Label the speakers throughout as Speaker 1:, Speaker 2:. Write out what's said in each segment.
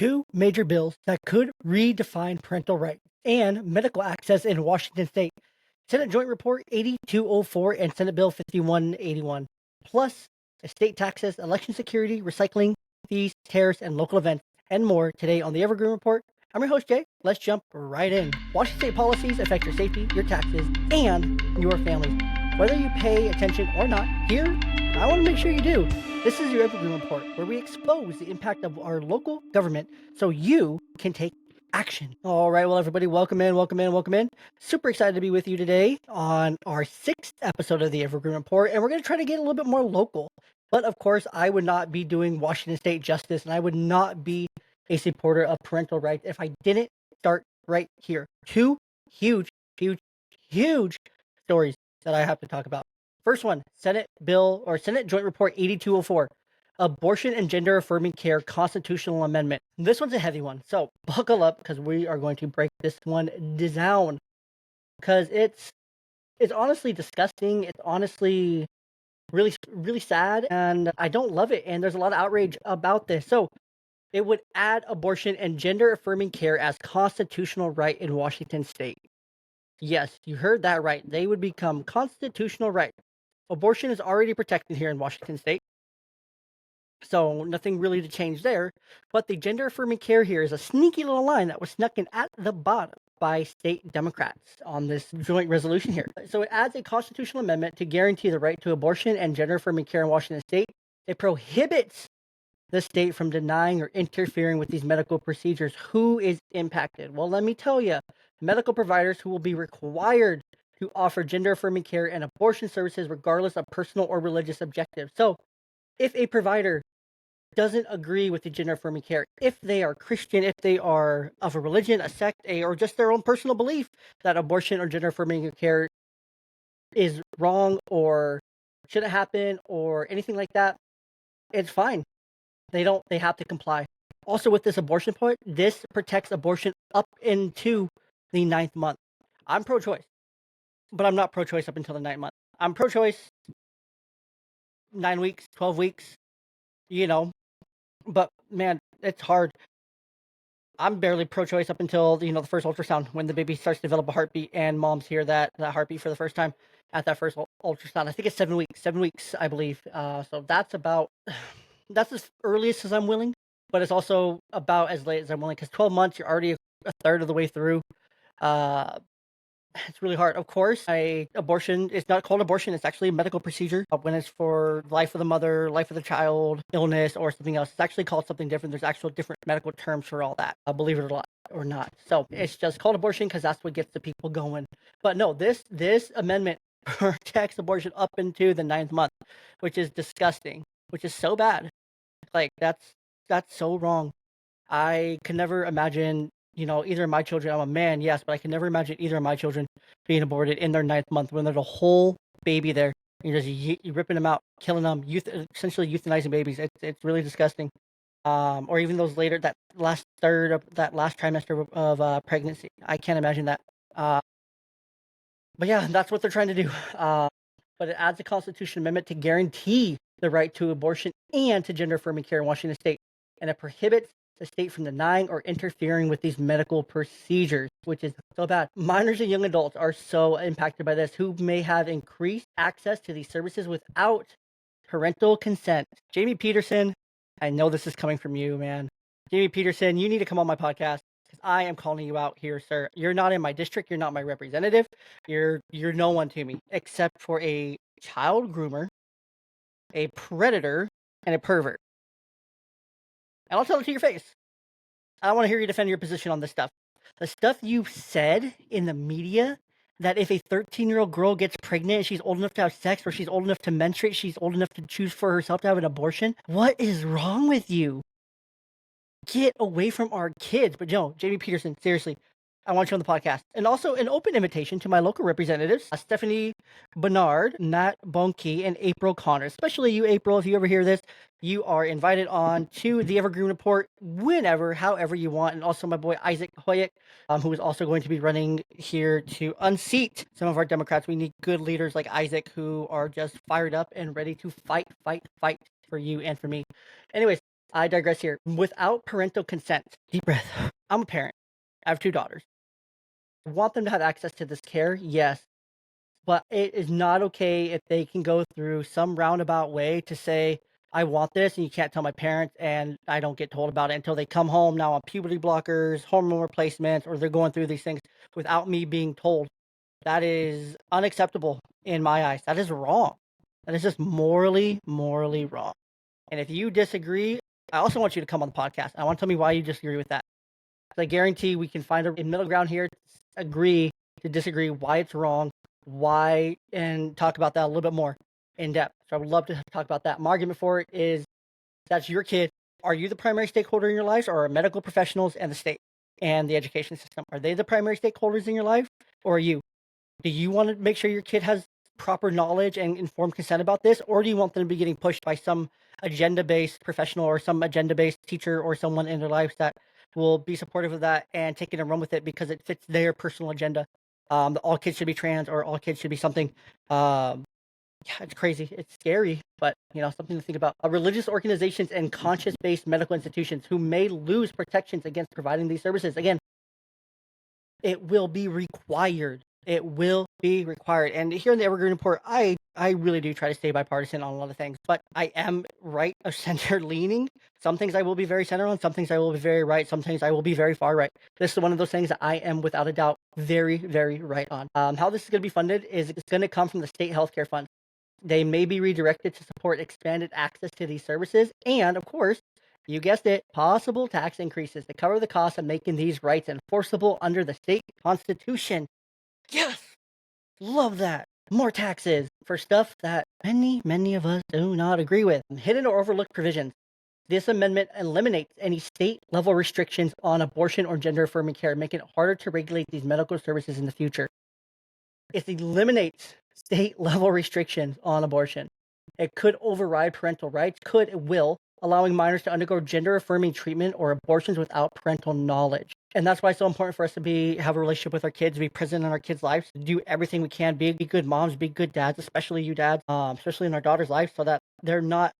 Speaker 1: two major bills that could redefine parental rights and medical access in Washington state. Senate Joint Report 8204 and Senate Bill 5181, plus estate taxes, election security, recycling, fees, tariffs, and local events, and more today on the Evergreen Report. I'm your host, Jay. Let's jump right in. Washington state policies affect your safety, your taxes, and your family. Whether you pay attention or not, here, I want to make sure you do. This is your Evergreen Report, where we expose the impact of our local government so you can take action. All right, well, everybody, welcome in. Super excited to be with you today on our 6th episode of the Evergreen Report, and we're going to try to get a little bit more local. But of course, I would not be doing Washington state justice, and I would not be a supporter of parental rights if I didn't start right here. Two huge stories that I have to talk about. First one, Senate Joint Report 8204, Abortion and Gender-Affirming Care Constitutional Amendment. This one's a heavy one, so buckle up because we are going to break this one down. Because it's honestly disgusting. It's honestly really sad, and I don't love it. And there's a lot of outrage about this. So it would add abortion and gender-affirming care as constitutional right in Washington state. Yes, you heard that right. They would become constitutional right. Abortion is already protected here in Washington state, so nothing really to change there. But the gender-affirming care here is a sneaky little line that was snuck in at the bottom by state Democrats on this joint resolution here. So it adds a constitutional amendment to guarantee the right to abortion and gender-affirming care in Washington state. It prohibits the state from denying or interfering with these medical procedures. Who is impacted? Well, let me tell you, medical providers who will be required to offer gender-affirming care and abortion services regardless of personal or religious objectives. So if a provider doesn't agree with the gender-affirming care, if they are Christian, if they are of a religion, a sect, or just their own personal belief that abortion or gender-affirming care is wrong or shouldn't happen or anything like that, it's fine. They have to comply. Also, with this abortion point, this protects abortion up into the 9th month. I'm pro-choice, but I'm not pro-choice up until the 9th month. I'm pro-choice 9 weeks, 12 weeks, but man, it's hard. I'm barely pro-choice up until, the first ultrasound, when the baby starts to develop a heartbeat and moms hear that heartbeat for the first time at that first ultrasound. I think it's 7 weeks, I believe. So that's as earliest as I'm willing, but it's also about as late as I'm willing, because 12 months, you're already a third of the way through. It's really hard. Of course, abortion is not called abortion. It's actually a medical procedure. When it's for life of the mother, life of the child, illness, or something else, it's actually called something different. There's actual different medical terms for all that, believe it or not. So it's just called abortion because that's what gets the people going. But no, this amendment protects abortion up into the 9th month, which is disgusting, which is so bad. Like, that's so wrong. I can never imagine, either of my children. I'm a man, yes, but I can never imagine either of my children being aborted in their 9th month when there's a whole baby there. You're just ripping them out, killing them, essentially euthanizing babies. It's really disgusting. Or even those later, that last third of that last trimester of pregnancy. I can't imagine that. But yeah, that's what they're trying to do. But it adds a constitutional amendment to guarantee the right to abortion and to gender-affirming care in Washington state. And it prohibits the state from denying or interfering with these medical procedures, which is so bad. Minors and young adults are so impacted by this, who may have increased access to these services without parental consent. Jamie Peterson, I know this is coming from you, man. Jamie Peterson, you need to come on my podcast, because I am calling you out here, sir. You're not in my district. You're not my representative. You're no one to me, except for a child groomer, a predator, and a pervert. And I'll tell it to your face. I want to hear you defend your position on this stuff. The stuff you said in the media, that if a 13-year-old girl gets pregnant and she's old enough to have sex, or she's old enough to menstruate, she's old enough to choose for herself to have an abortion. What is wrong with you? Get away from our kids. But Jamie Peterson, seriously, I want you on the podcast. And also an open invitation to my local representatives, Stephanie Bernard, Matt Bonke, and April Connor. Especially you, April, if you ever hear this, you are invited on to the Evergreen Report whenever, however you want. And also my boy Isaac Hoyek, who is also going to be running here to unseat some of our Democrats. We need good leaders like Isaac who are just fired up and ready to fight for you and for me. Anyways, I digress here. Without parental consent, deep breath. I'm a parent. I have 2 daughters. I want them to have access to this care, yes, but it is not okay if they can go through some roundabout way to say, "I want this, and you can't tell my parents," and I don't get told about it until they come home now on puberty blockers, hormone replacements, or they're going through these things without me being told. That is unacceptable in my eyes. That is wrong. That is just morally wrong. And if you disagree, I also want you to come on the podcast. I want to tell me why you disagree with that. I guarantee we can find a middle ground here, agree to disagree, why it's wrong, why, and talk about that a little bit more in depth. So I would love to talk about that. My argument for it is that's your kid. Are you the primary stakeholder in your life, or are medical professionals and the state and the education system? Are they the primary stakeholders in your life, or are you? Do you want to make sure your kid has proper knowledge and informed consent about this, or do you want them to be getting pushed by some agenda-based professional or some agenda-based teacher or someone in their lives that will be supportive of that and take it and run with it because it fits their personal agenda? That all kids should be trans or all kids should be something. Yeah, it's crazy. It's scary, but something to think about. Religious organizations and conscience-based medical institutions who may lose protections against providing these services. Again, it will be required. It will be required. And here in the Evergreen Report, I really do try to stay bipartisan on a lot of things, but I am right of center leaning. Some things I will be very center on, some things I will be very right, some things I will be very far right. This is one of those things that I am without a doubt very right on. How this is going to be funded is it's going to come from the state healthcare fund. They may be redirected to support expanded access to these services, and of course, you guessed it, possible tax increases to cover the cost of making these rights enforceable under the state constitution. Yes! Love that. More taxes for stuff that many of us do not agree with. Hidden or overlooked provisions. This amendment eliminates any state-level restrictions on abortion or gender-affirming care, making it harder to regulate these medical services in the future. It eliminates state-level restrictions on abortion. It could override parental rights, it will, allowing minors to undergo gender-affirming treatment or abortions without parental knowledge. And that's why it's so important for us to have a relationship with our kids, be present in our kids' lives, do everything we can, be good moms, be good dads, especially you dads, especially in our daughter's life, so that they're not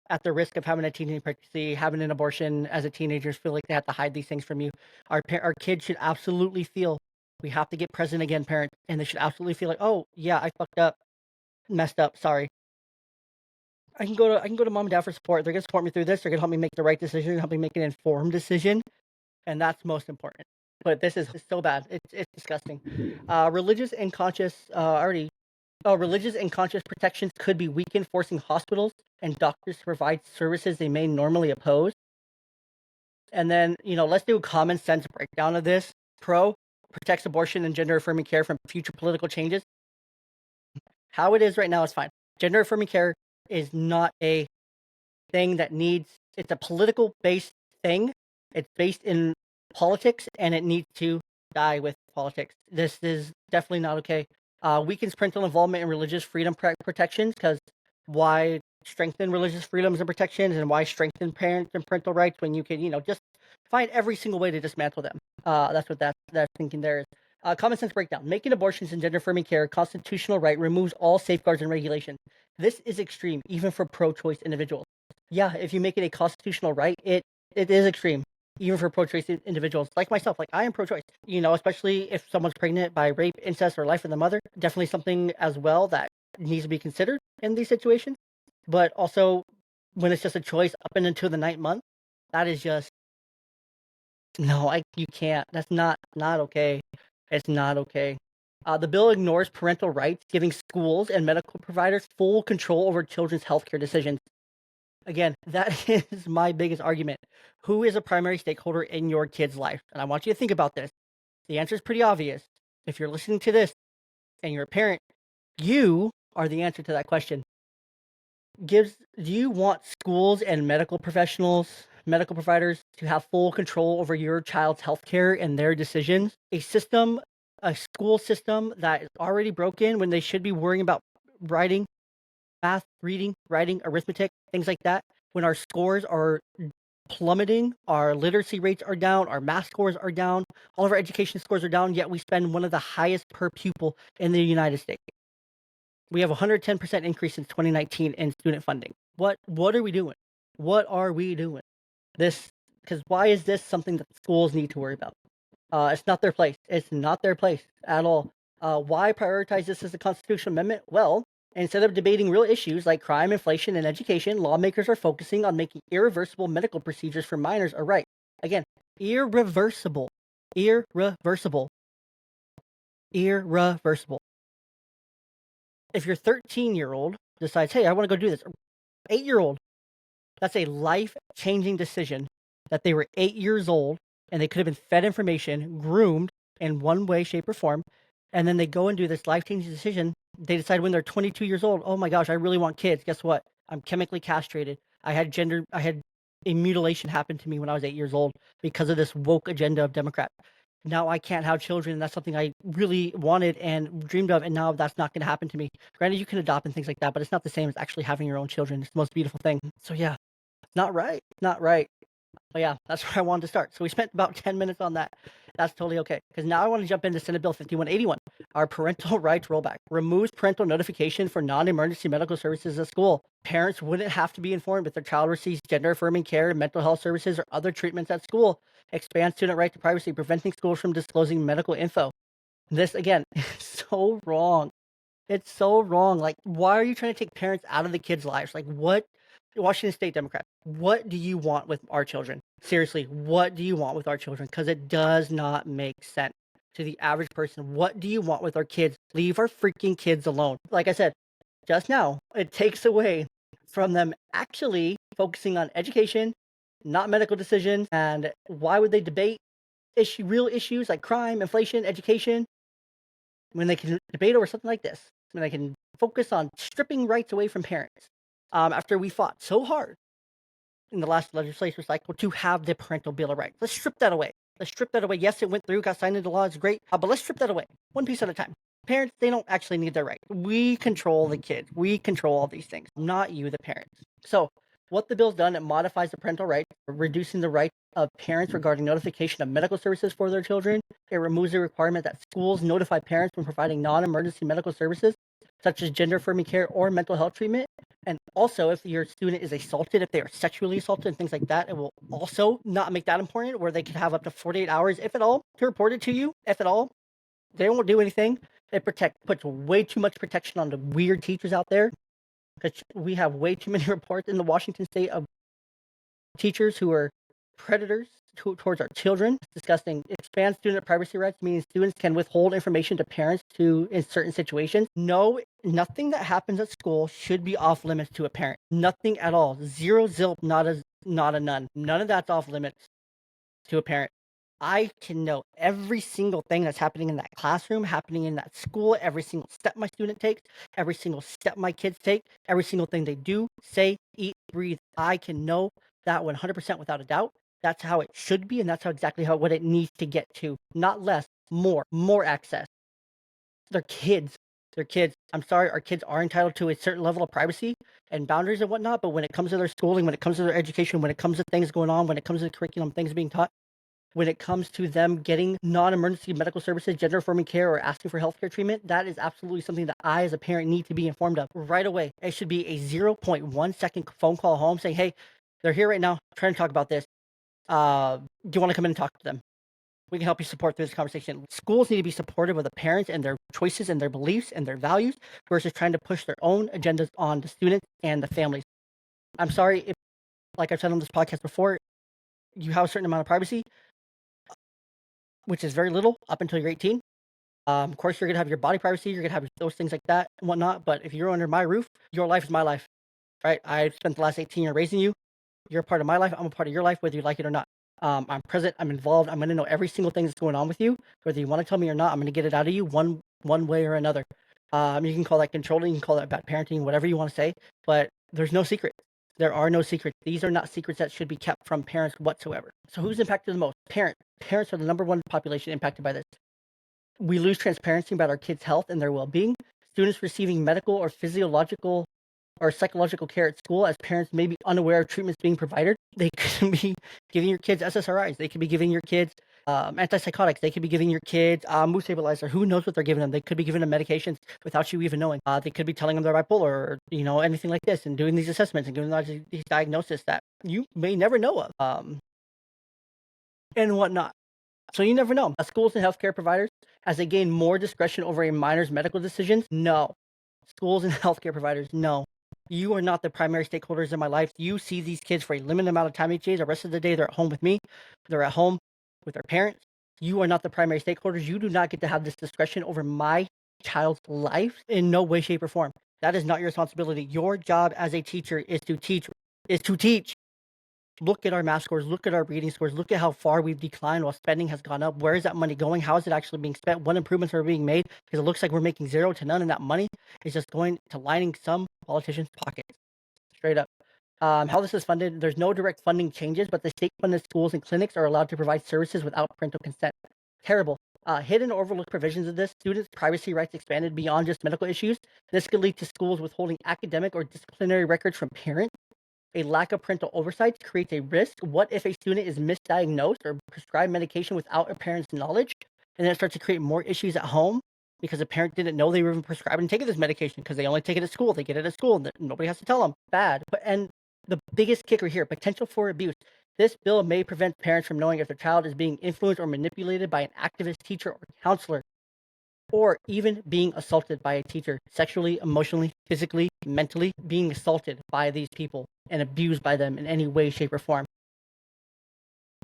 Speaker 1: at the risk of having a teenage pregnancy, having an abortion as a teenager, feel like they have to hide these things from you. Our kids should absolutely feel we have to get present again, parents, and they should absolutely feel like, oh yeah, I fucked up, messed up, sorry. I can go to mom and dad for support. They're gonna support me through this. They're gonna help me make the right decision, help me make an informed decision, and that's most important. But this is so bad. It's disgusting. Religious and conscious religious and conscious protections could be weakened, forcing hospitals and doctors to provide services they may normally oppose. And then, let's do a common sense breakdown of this. Pro protects abortion and gender affirming care from future political changes. How it is right now is fine. Gender affirming care is not a thing that it's a political based thing. It's based in politics and it needs to die with politics. This is definitely not okay. Weakens parental involvement in religious freedom protections, because why strengthen religious freedoms and protections, and why strengthen parents and parental rights when you can, just find every single way to dismantle them. That's what that thinking there is. Common sense breakdown. Making abortions and gender-affirming care a constitutional right removes all safeguards and regulations. This is extreme, even for pro-choice individuals. Yeah, if you make it a constitutional right, it is extreme, even for pro-choice individuals like myself. Like, I am pro-choice, especially if someone's pregnant by rape, incest, or life of the mother. Definitely something as well that needs to be considered in these situations. But also, when it's just a choice up and until the 9th month, that is just no. You can't. That's not okay. It's not okay. The bill ignores parental rights, giving schools and medical providers full control over children's healthcare decisions. Again, that is my biggest argument. Who is a primary stakeholder in your kid's life? And I want you to think about this. The answer is pretty obvious. If you're listening to this and you're a parent, you are the answer to that question. Do you want schools and medical providers to have full control over your child's healthcare and their decisions? A school system that is already broken when they should be worrying about writing, math, reading, writing, arithmetic, things like that. When our scores are plummeting, our literacy rates are down, our math scores are down, all of our education scores are down, yet we spend one of the highest per pupil in the United States. We have a 110% increase since 2019 in student funding. What are we doing? What are we doing? Because why is this something that schools need to worry about? It's not their place. It's not their place at all. Why prioritize this as a constitutional amendment? Well, instead of debating real issues like crime, inflation, and education, lawmakers are focusing on making irreversible medical procedures for minors a right. Again, irreversible. Irreversible. Irreversible. If your 13-year-old decides, hey, I want to go do this, 8-year-old, that's a life-changing decision that they were 8 years old and they could have been fed information, groomed in one way, shape, or form, and then they go and do this life-changing decision. They decide when they're 22 years old, oh my gosh, I really want kids. Guess what? I'm chemically castrated. I had a mutilation happen to me when I was 8 years old because of this woke agenda of Democrats. Now I can't have children, and that's something I really wanted and dreamed of, and now that's not going to happen to me. Granted, you can adopt and things like that, but it's not the same as actually having your own children. It's the most beautiful thing. So yeah, not right. Not right. But yeah, that's where I wanted to start. So we spent about 10 minutes on that. That's totally okay. Because now I want to jump into Senate Bill 5181, our parental rights rollback. Removes parental notification for non-emergency medical services at school. Parents wouldn't have to be informed if their child receives gender-affirming care, mental health services, or other treatments at school. Expands student right to privacy, preventing schools from disclosing medical info. This, again, is so wrong. It's so wrong. Like, why are you trying to take parents out of the kids' lives? Like, what? Washington State Democrat, what do you want with our children? Seriously, what do you want with our children? Because it does not make sense to the average person. What do you want with our kids? Leave our freaking kids alone. Like I said just now, it takes away from them actually focusing on education, not medical decisions. And why would they debate real issues like crime, inflation, education, when they can debate over something like this? When they can focus on stripping rights away from parents. After we fought so hard in the last legislature cycle to have the parental bill of rights. Let's strip that away. Let's strip that away. Yes, it went through, got signed into law. It's great. But let's strip that away. One piece at a time. Parents, they don't actually need their right. We control the kids. We control all these things, not you, the parents. So what the bill's done, it modifies the parental rights, reducing the right of parents regarding notification of medical services for their children. It removes the requirement that schools notify parents when providing non-emergency medical services, such as gender-affirming care or mental health treatment. And also, if your student is assaulted, if they are sexually assaulted and things like that, it will also not make that important, where they could have up to 48 hours, if at all, to report it to you, if at all. They won't do anything. It puts way too much protection on the weird teachers out there, because we have way too many reports in the Washington State of teachers who are predators towards our children. It's disgusting. It expands student privacy rights, meaning students can withhold information to parents in certain situations. No, nothing that happens at school should be off limits to a parent. Nothing at all. Zero, zilp, not a none. None of that's off limits to a parent. I can know every single thing that's happening in that classroom, happening in that school, every single step my student takes, every single step my kids take, every single thing they do, say, eat, breathe. I can know that 100% without a doubt. That's how it should be, and that's exactly what it needs to get to. Not less, more access. They're kids. They're kids. I'm sorry, our kids are entitled to a certain level of privacy and boundaries and whatnot, but when it comes to their schooling, when it comes to their education, when it comes to things going on, when it comes to the curriculum, things being taught, when it comes to them getting non-emergency medical services, gender-affirming care, or asking for healthcare treatment, that is absolutely something that I, as a parent, need to be informed of right away. It should be a 0.1 second phone call home saying, hey, they're here right now, trying to talk about this. Do you want to come in and talk to them? We can help you support through this conversation. Schools need to be supportive of the parents and their choices and their beliefs and their values versus trying to push their own agendas on the students and the families. I'm sorry if, like I've said on this podcast before, you have a certain amount of privacy, which is very little up until you're 18. Of course, you're going to have your body privacy. You're going to have those things like that and whatnot. But if you're under my roof, your life is my life, right? I've spent the last 18 years raising you. You're a part of my life. I'm a part of your life, whether you like it or not. I'm present. I'm involved. I'm going to know every single thing that's going on with you, whether you want to tell me or not. I'm going to get it out of you one way or another. You can call that controlling. You can call that bad parenting, whatever you want to say. But there's no secret. There are no secrets. These are not secrets that should be kept from parents whatsoever. So who's impacted the most? Parents. Parents are the number one population impacted by this. We lose transparency about our kids' health and their well-being. Students receiving medical or physiological or psychological care at school, as parents may be unaware of treatments being provided. They could be giving your kids SSRIs. They could be giving your kids Antipsychotics, they could be giving your kids mood stabilizer. Who knows what they're giving them? They could be giving them medications without you even knowing. They could be telling them they're bipolar or, anything like this and doing these assessments and giving them these diagnoses that you may never know of, and whatnot. So you never know. Schools and healthcare providers, as they gain more discretion over a minor's medical decisions, no. Schools and healthcare providers, no. You are not the primary stakeholders in my life. You see these kids for a limited amount of time each day. The rest of the day, they're at home with me. They're at home with their parents. You are not the primary stakeholders. You do not get to have this discretion over my child's life in no way, shape, or form. That is not your responsibility. Your job as a teacher is to teach. Look at our math scores, look at our reading scores, look at how far we've declined while spending has gone up. Where is that money going? How is it actually being spent? What improvements are being made? Because it looks like we're making 0 to none, and that money is just going to lining some politicians' pockets. Straight up. How this is funded, there's no direct funding changes, but the state-funded schools and clinics are allowed to provide services without parental consent. Terrible. Hidden or overlooked provisions of this, students' privacy rights expanded beyond just medical issues. This could lead to schools withholding academic or disciplinary records from parents. A lack of parental oversight creates a risk. What if a student is misdiagnosed or prescribed medication without a parent's knowledge? And then it starts to create more issues at home because a parent didn't know they were even prescribed and taking this medication because they only take it at school. They get it at school and nobody has to tell them. Bad. And the biggest kicker here, potential for abuse. This bill may prevent parents from knowing if their child is being influenced or manipulated by an activist, teacher, or counselor, or even being assaulted by a teacher, sexually, emotionally, physically, mentally, being assaulted by these people and abused by them in any way, shape, or form.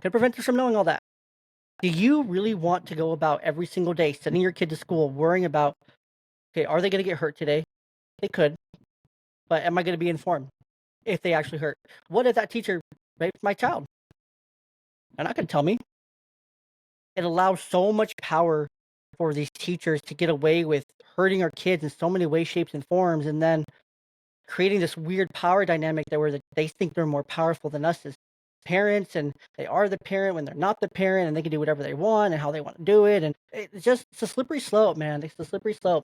Speaker 1: Could prevent us from knowing all that. Do you really want to go about every single day sending your kid to school worrying about, okay, are they going to get hurt today? They could, but am I going to be informed if they actually hurt? What if that teacher raped my child? They're not going to tell me. It allows so much power for these teachers to get away with hurting our kids in so many ways, shapes, and forms, and then creating this weird power dynamic that where they think they're more powerful than us as parents, and they are the parent when they're not the parent, and they can do whatever they want and how they want to do it, and it's a slippery slope, man. It's a slippery slope.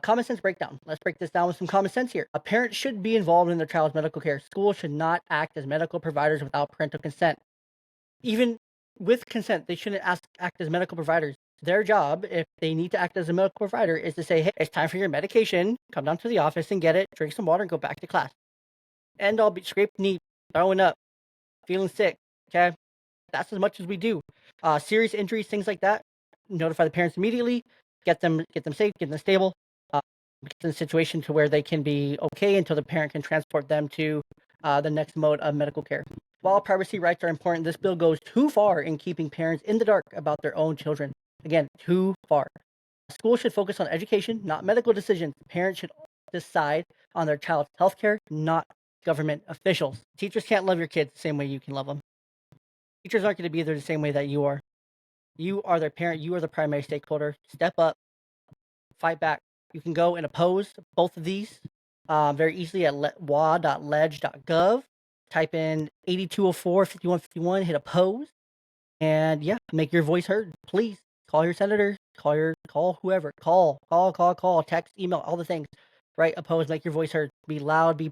Speaker 1: Common sense breakdown. Let's break this down with some common sense here. A parent should be involved in their child's medical care. Schools should not act as medical providers without parental consent. Even with consent, they shouldn't act as medical providers. Their job, if they need to act as a medical provider, is to say, hey, it's time for your medication. Come down to the office and get it, drink some water, and go back to class. And I'll be scraped knee, throwing up, feeling sick. Okay? That's as much as we do. Serious injuries, things like that, notify the parents immediately, get them safe, get them stable, get them in a situation to where they can be okay until the parent can transport them to the next mode of medical care. While privacy rights are important, this bill goes too far in keeping parents in the dark about their own children. Again, too far. Schools should focus on education, not medical decisions. Parents should decide on their child's healthcare, not government officials. Teachers can't love your kids the same way you can love them. Teachers aren't going to be there the same way that you are. You are their parent. You are the primary stakeholder. Step up. Fight back. You can go and oppose both of these very easily at wa.ledge.gov. Type in 8204 5151, hit oppose, and yeah, make your voice heard. Please call your senator, call whoever, call, text, email, all the things. Right? Oppose, make your voice heard. Be loud, be